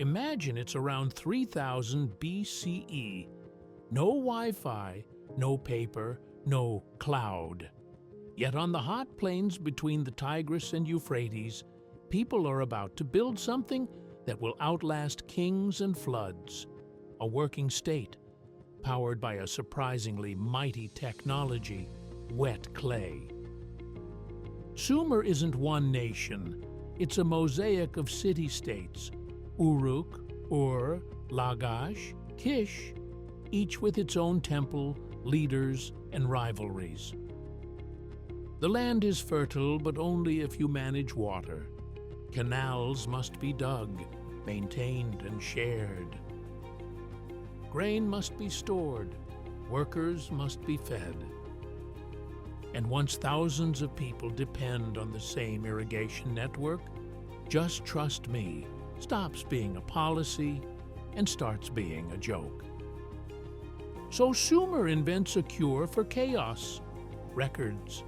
Imagine it's around 3000 BCE. No Wi-Fi, no paper, no cloud. Yet on the hot plains between the Tigris and Euphrates, people are about to build something that will outlast kings and floods. A working state, powered by a surprisingly mighty technology, wet clay. Sumer isn't one nation. It's a mosaic of city-states, Uruk, Ur, Lagash, Kish, each with its own temple, leaders, and rivalries. The land is fertile, but only if you manage water. Canals must be dug, maintained, and shared. Grain must be stored, workers must be fed. And once thousands of people depend on the same irrigation network, just trust me stops being a policy and starts being a joke. So Sumer invents a cure for chaos: records.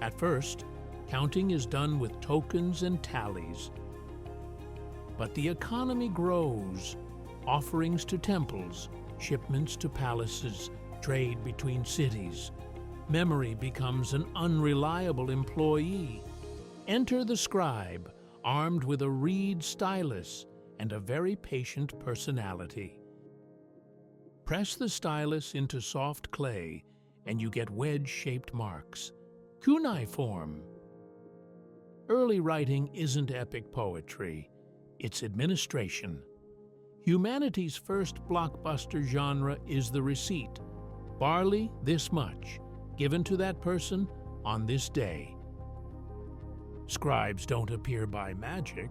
At first, counting is done with tokens and tallies. But the economy grows. Offerings to temples, shipments to palaces, trade between cities. Memory becomes an unreliable employee. Enter the scribe, armed with a reed stylus and a very patient personality. Press the stylus into soft clay and you get wedge-shaped marks, cuneiform. Early writing isn't epic poetry, it's administration. Humanity's first blockbuster genre is the receipt. Barley, this much, given to that person on this day. Scribes don't appear by magic.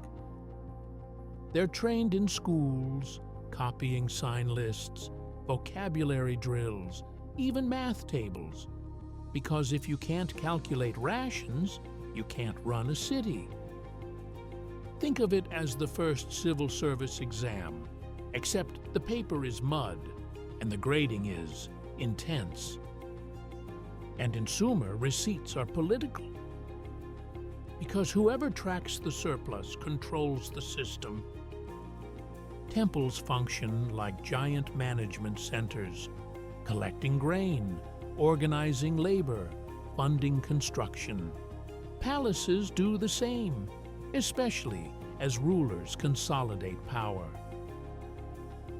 They're trained in schools, copying sign lists, vocabulary drills, even math tables. Because if you can't calculate rations, you can't run a city. Think of it as the first civil service exam, except the paper is mud and the grading is intense. And in Sumer, receipts are political. Because whoever tracks the surplus controls the system. Temples function like giant management centers, collecting grain, organizing labor, funding construction. Palaces do the same, especially as rulers consolidate power.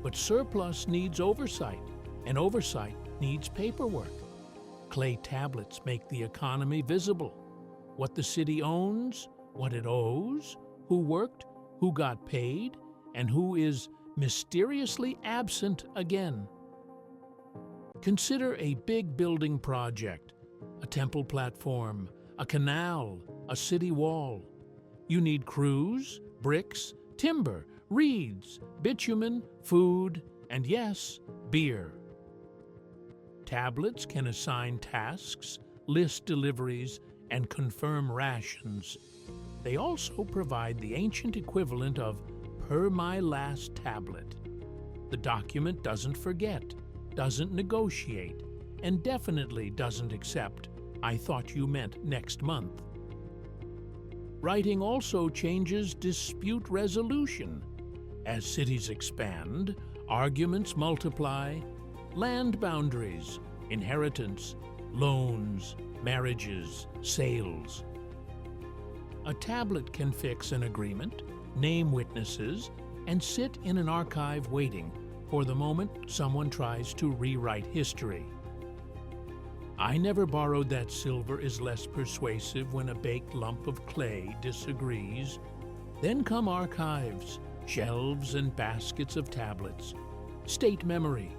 But surplus needs oversight, and oversight needs paperwork. Clay tablets make the economy visible. What the city owns, what it owes, who worked, who got paid, and who is mysteriously absent again. Consider a big building project, a temple platform, a canal, a city wall. You need crews, bricks, timber, reeds, bitumen, food, and yes, beer. Tablets can assign tasks, list deliveries, and confirm rations. They also provide the ancient equivalent of per my last tablet. The document doesn't forget, doesn't negotiate, and definitely doesn't accept, I thought you meant next month. Writing also changes dispute resolution. As cities expand, arguments multiply, land boundaries, inheritance, loans, marriages, sales. A tablet can fix an agreement, name witnesses, and sit in an archive waiting for the moment someone tries to rewrite history. I never borrowed that silver is less persuasive when a baked lump of clay disagrees. Then come archives, shelves and baskets of tablets, state memory.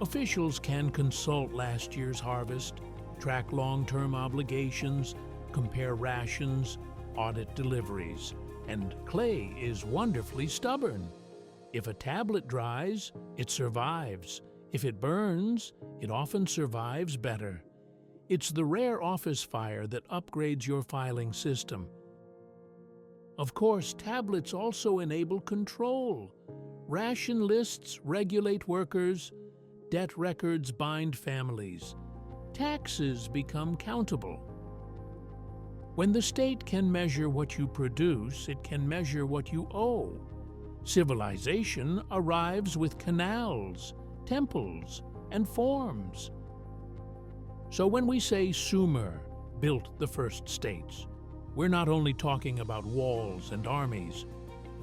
Officials can consult last year's harvest, track long-term obligations, compare rations, audit deliveries, and clay is wonderfully stubborn. If a tablet dries, it survives. If it burns, it often survives better. It's the rare office fire that upgrades your filing system. Of course, tablets also enable control. Ration lists regulate workers, debt records bind families, taxes become countable. When the state can measure what you produce, it can measure what you owe. Civilization arrives with canals, temples, and forms. So when we say Sumer built the first states, we're not only talking about walls and armies,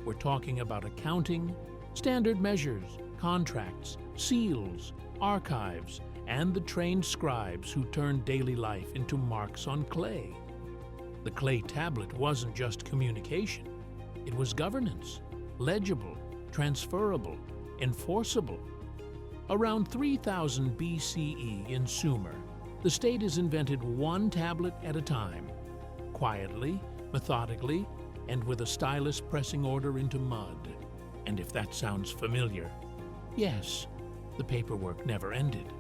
we're talking about accounting, standard measures, contracts, seals, archives, and the trained scribes who turned daily life into marks on clay. The clay tablet wasn't just communication, it was governance, legible, transferable, enforceable. Around 3000 BCE in Sumer, the state is invented one tablet at a time, quietly, methodically, and with a stylus pressing order into mud. And if that sounds familiar, yes, the paperwork never ended.